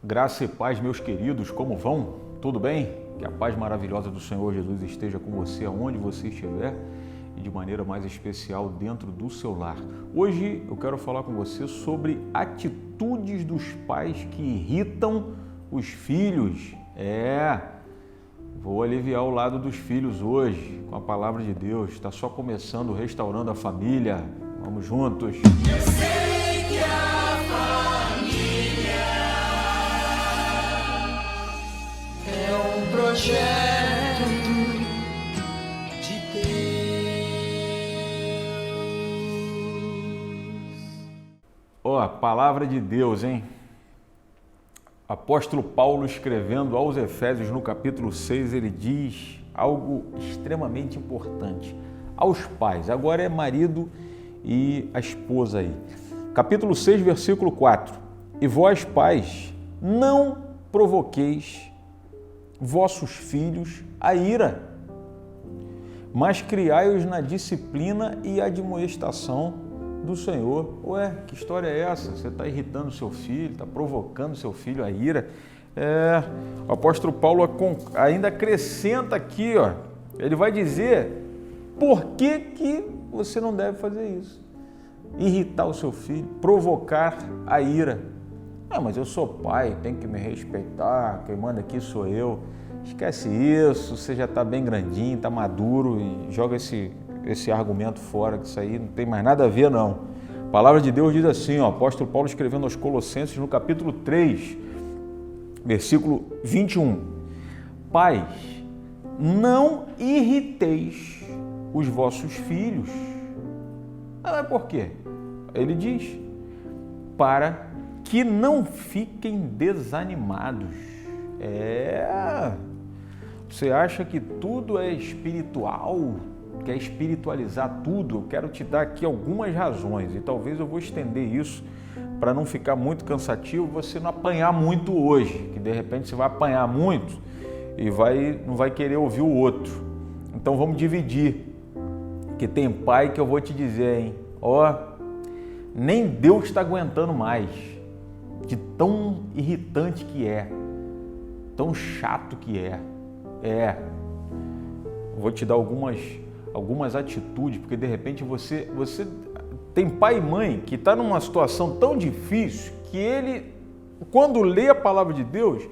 Graça e paz, meus queridos, como vão? Tudo bem? Que a paz maravilhosa do Senhor Jesus esteja com você aonde você estiver e de maneira mais especial dentro do seu lar. Hoje eu quero falar com você sobre atitudes dos pais que irritam os filhos. Vou aliviar o lado dos filhos hoje com a palavra de Deus. Está só começando, restaurando a família. Vamos juntos. Eu sei que a família é um projeto de Deus. Palavra de Deus, hein? Apóstolo Paulo, escrevendo aos Efésios no capítulo 6, ele diz algo extremamente importante aos pais. Agora é marido e a esposa aí. Capítulo 6, versículo 4. E vós, pais, não provoqueis vossos filhos a ira, mas criai-os na disciplina e admoestação do Senhor. Que história é essa? Você está irritando seu filho, está provocando seu filho a ira. O apóstolo Paulo ainda acrescenta aqui, ele vai dizer por que você não deve fazer isso. Irritar o seu filho, provocar a ira. Mas eu sou pai, tem que me respeitar, quem manda aqui sou eu. Esquece isso, você já está bem grandinho, está maduro e joga esse argumento fora, que isso aí não tem mais nada a ver, não. A palavra de Deus diz assim, apóstolo Paulo escrevendo aos Colossenses no capítulo 3, versículo 21. Pais, não irriteis os vossos filhos. Por quê? Ele diz, para que não fiquem desanimados. Você acha que tudo é espiritual? Quer espiritualizar tudo? Eu quero te dar aqui algumas razões e talvez eu vou estender isso para não ficar muito cansativo, você não apanhar muito hoje, que de repente você vai apanhar muito e não vai querer ouvir o outro. Então vamos dividir, que tem pai que eu vou te dizer, hein? Nem Deus está aguentando mais, de tão irritante que é, tão chato que é. Vou te dar algumas atitudes, porque de repente você tem pai e mãe que está numa situação tão difícil que ele, quando lê a palavra de Deus,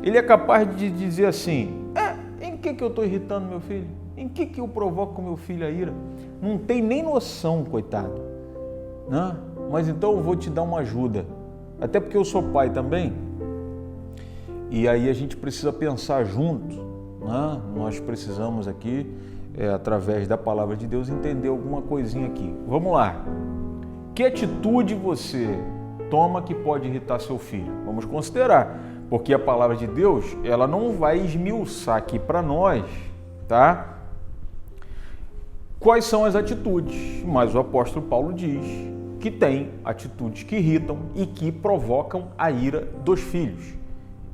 ele é capaz de dizer assim, em que eu estou irritando meu filho? Em que eu provoco com meu filho a ira? Não tem nem noção, coitado. Mas então eu vou te dar uma ajuda, até porque eu sou pai também, e aí a gente precisa pensar junto, Nós precisamos aqui, através da palavra de Deus, entender alguma coisinha aqui. Vamos lá. Que atitude você toma que pode irritar seu filho? Vamos considerar, porque a palavra de Deus, ela não vai esmiuçar aqui para nós, tá? Quais são as atitudes? Mas o apóstolo Paulo diz que tem atitudes que irritam e que provocam a ira dos filhos.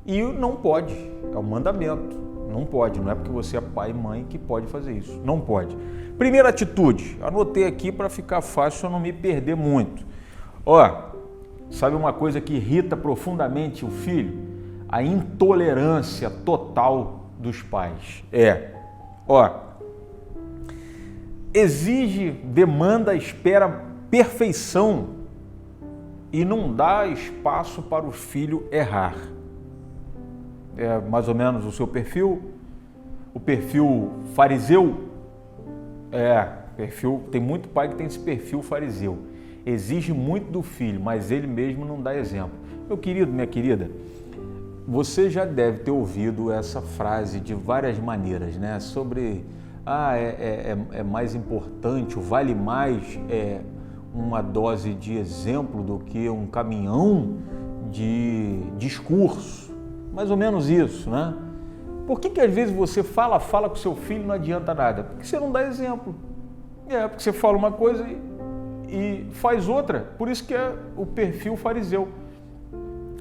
E não pode, é um mandamento, não pode, não é porque você é pai e mãe que pode fazer isso, não pode. Primeira atitude, anotei aqui para ficar fácil eu não me perder muito. Sabe uma coisa que irrita profundamente o filho? A intolerância total dos pais. Exige, demanda, espera perfeição e não dá espaço para o filho errar. É mais ou menos o seu perfil, o perfil fariseu. Tem muito pai que tem esse perfil fariseu. Exige muito do filho, mas ele mesmo não dá exemplo. Meu querido, minha querida, você já deve ter ouvido essa frase de várias maneiras, Sobre, é mais importante, vale mais uma dose de exemplo do que um caminhão de discurso. Mais ou menos isso, Por que às vezes você fala com seu filho e não adianta nada? Porque você não dá exemplo. Porque você fala uma coisa e faz outra. Por isso que é o perfil fariseu.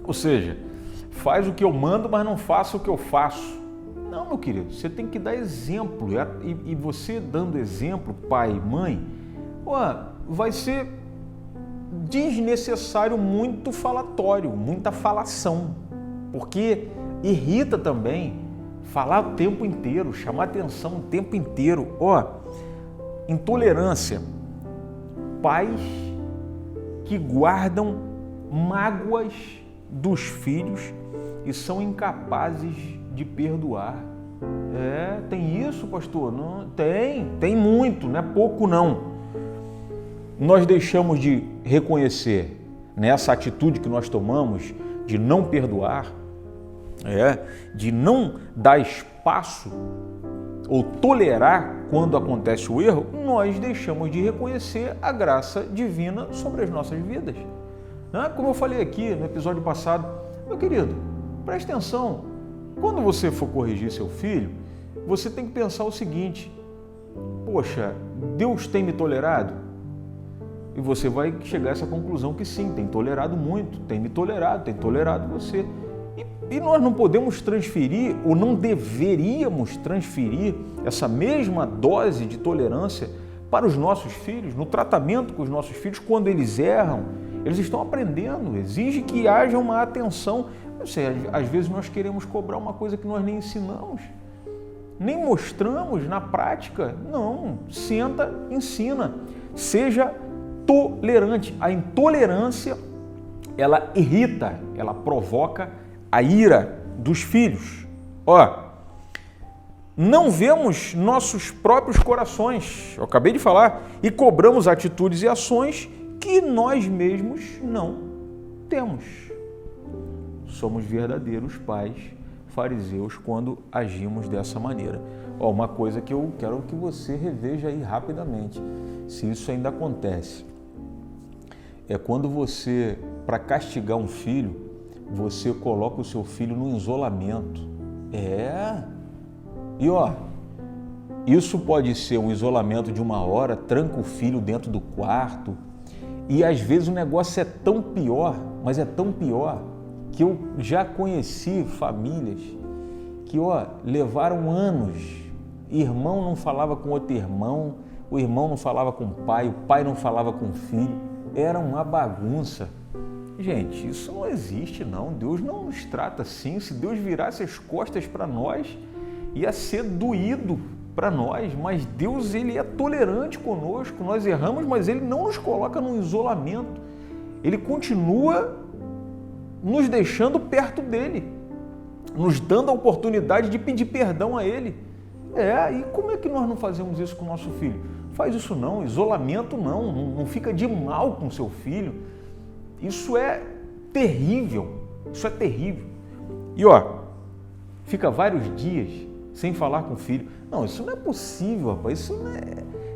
Ou seja, faz o que eu mando, mas não faça o que eu faço. Não, meu querido, você tem que dar exemplo. E você dando exemplo, pai e mãe, vai ser desnecessário muito falatório, muita falação. porque irrita também falar o tempo inteiro, chamar atenção o tempo inteiro. Intolerância. Pais que guardam mágoas dos filhos e são incapazes de perdoar. Tem isso, pastor? Não, tem muito, não é pouco não. Nós deixamos de reconhecer nessa atitude que nós tomamos de não perdoar, de não dar espaço ou tolerar quando acontece o erro, nós deixamos de reconhecer a graça divina sobre as nossas vidas. Como eu falei aqui no episódio passado, meu querido, preste atenção, quando você for corrigir seu filho, você tem que pensar o seguinte: poxa, Deus tem me tolerado? E você vai chegar a essa conclusão que sim, tem tolerado muito, tem me tolerado, tem tolerado você. E nós não podemos transferir, ou não deveríamos transferir essa mesma dose de tolerância para os nossos filhos, no tratamento com os nossos filhos quando eles erram. Eles estão aprendendo, exige que haja uma atenção. Eu sei, às vezes nós queremos cobrar uma coisa que nós nem ensinamos, nem mostramos na prática. Não, senta, ensina, seja tolerante. A intolerância, ela irrita, ela provoca a ira dos filhos. Não vemos nossos próprios corações, eu acabei de falar, e cobramos atitudes e ações que nós mesmos não temos. Somos verdadeiros pais fariseus quando agimos dessa maneira. Uma coisa que eu quero que você reveja aí rapidamente, se isso ainda acontece, é quando você, para castigar um filho, você coloca o seu filho no isolamento. Isso pode ser um isolamento de 1 hora, tranca o filho dentro do quarto, e às vezes o negócio é tão pior, mas é tão pior, que eu já conheci famílias que levaram anos, irmão não falava com outro irmão, o irmão não falava com o pai não falava com o filho, era uma bagunça. Gente, isso não existe não, Deus não nos trata assim. Se Deus virasse as costas para nós, ia ser doído para nós, mas Deus, ele é tolerante conosco, nós erramos, mas ele não nos coloca num isolamento, ele continua nos deixando perto dele, nos dando a oportunidade de pedir perdão a ele. E como é que nós não fazemos isso com o nosso filho? Faz isso não, isolamento não fica de mal com seu filho. Isso é terrível, isso é terrível. E fica vários dias sem falar com o filho. Não, isso não é possível, rapaz, isso não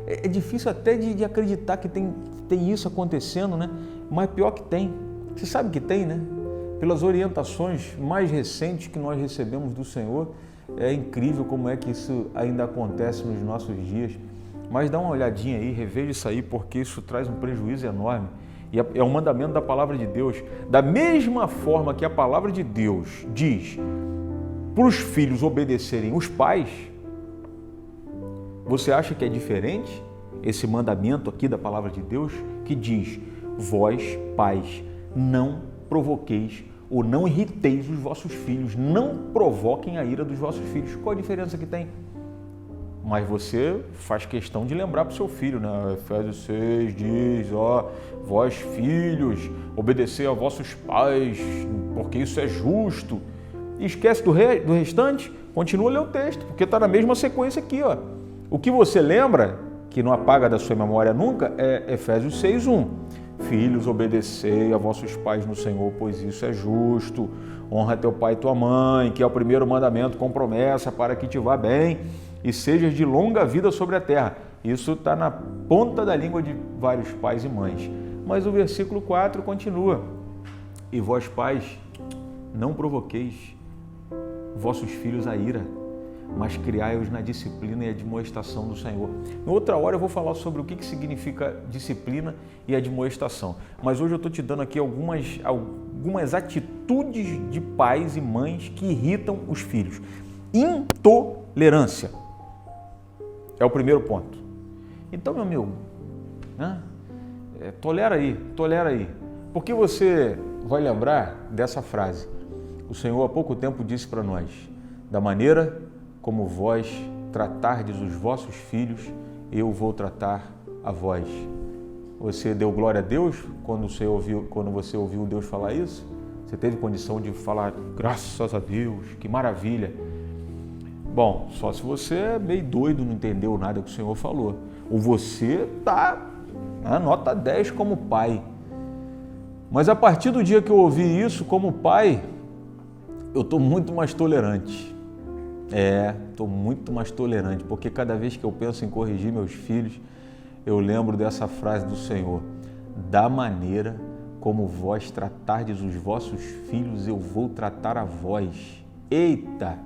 é difícil até de acreditar que tem isso acontecendo, né? Mas pior que tem, você sabe que tem, né? Pelas orientações mais recentes que nós recebemos do Senhor, é incrível como é que isso ainda acontece nos nossos dias. Mas dá uma olhadinha aí, reveja isso aí, porque isso traz um prejuízo enorme. E é um mandamento da palavra de Deus. Da mesma forma que a palavra de Deus diz para os filhos obedecerem os pais, você acha que é diferente esse mandamento aqui da palavra de Deus que diz: vós, pais, não provoqueis ou não irriteis os vossos filhos, não provoquem a ira dos vossos filhos. Qual a diferença que tem? Mas você faz questão de lembrar para o seu filho, né? Efésios 6 diz, vós filhos, obedecei a vossos pais, porque isso é justo. E esquece do restante, continua a ler o texto, porque está na mesma sequência aqui. O que você lembra, que não apaga da sua memória nunca, é Efésios 6:1. Filhos, obedecei a vossos pais no Senhor, pois isso é justo. Honra teu pai e tua mãe, que é o primeiro mandamento com promessa para que te vá bem e sejas de longa vida sobre a terra. Isso está na ponta da língua de vários pais e mães. Mas o versículo 4 continua: e vós, pais, não provoqueis vossos filhos a ira, mas criai-os na disciplina e admoestação do Senhor. Em outra hora eu vou falar sobre o que significa disciplina e admoestação. Mas hoje eu estou te dando aqui algumas atitudes de pais e mães que irritam os filhos. Intolerância é o primeiro ponto. Então, meu amigo, tolera aí. Porque você vai lembrar dessa frase: O Senhor há pouco tempo disse para nós: da maneira como vós tratardes os vossos filhos, eu vou tratar a vós. Você deu glória a Deus quando você ouviu Deus falar isso? Você teve condição de falar, graças a Deus, que maravilha. Bom, só se você é meio doido, não entendeu nada que o Senhor falou. Ou você está na nota 10 como pai. Mas a partir do dia que eu ouvi isso como pai, eu estou muito mais tolerante. Estou muito mais tolerante, porque cada vez que eu penso em corrigir meus filhos, eu lembro dessa frase do Senhor: da maneira como vós tratardes os vossos filhos, eu vou tratar a vós. Eita!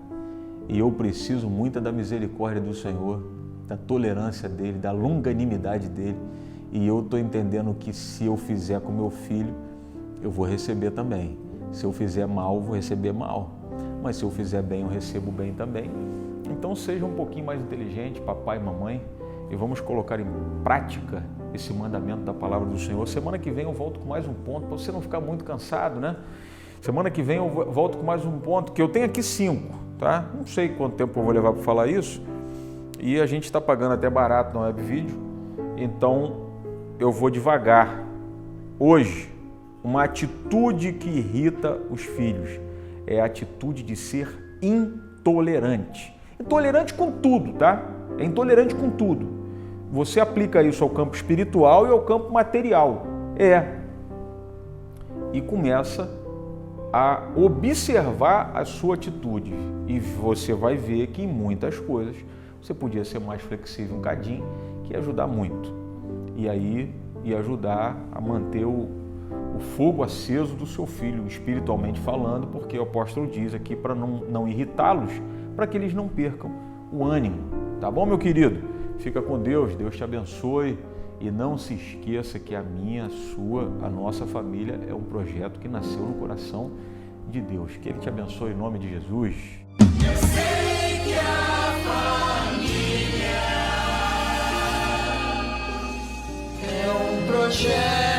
E eu preciso muito da misericórdia do Senhor, da tolerância dele, da longanimidade dele. E eu estou entendendo que se eu fizer com meu filho, eu vou receber também. Se eu fizer mal, eu vou receber mal. Mas se eu fizer bem, eu recebo bem também. Então seja um pouquinho mais inteligente, papai e mamãe, e vamos colocar em prática esse mandamento da palavra do Senhor. Semana que vem eu volto com mais um ponto, para você não ficar muito cansado, né? Semana que vem eu volto com mais um ponto, que eu tenho aqui 5, tá? Não sei quanto tempo eu vou levar para falar isso, e a gente está pagando até barato no web vídeo, então eu vou devagar. Hoje, uma atitude que irrita os filhos é a atitude de ser intolerante. Intolerante com tudo, tá? É intolerante com tudo. Você aplica isso ao campo espiritual e ao campo material. E começa a observar a sua atitude. E você vai ver que em muitas coisas você podia ser mais flexível um cadinho, que ia ajudar muito. E aí ia ajudar a manter o fogo aceso do seu filho, espiritualmente falando, porque o apóstolo diz aqui para não irritá-los, para que eles não percam o ânimo. Tá bom, meu querido? Fica com Deus, Deus te abençoe, e não se esqueça que a nossa família é um projeto que nasceu no coração de Deus. Que Ele te abençoe em nome de Jesus. Eu sei que a família é um projeto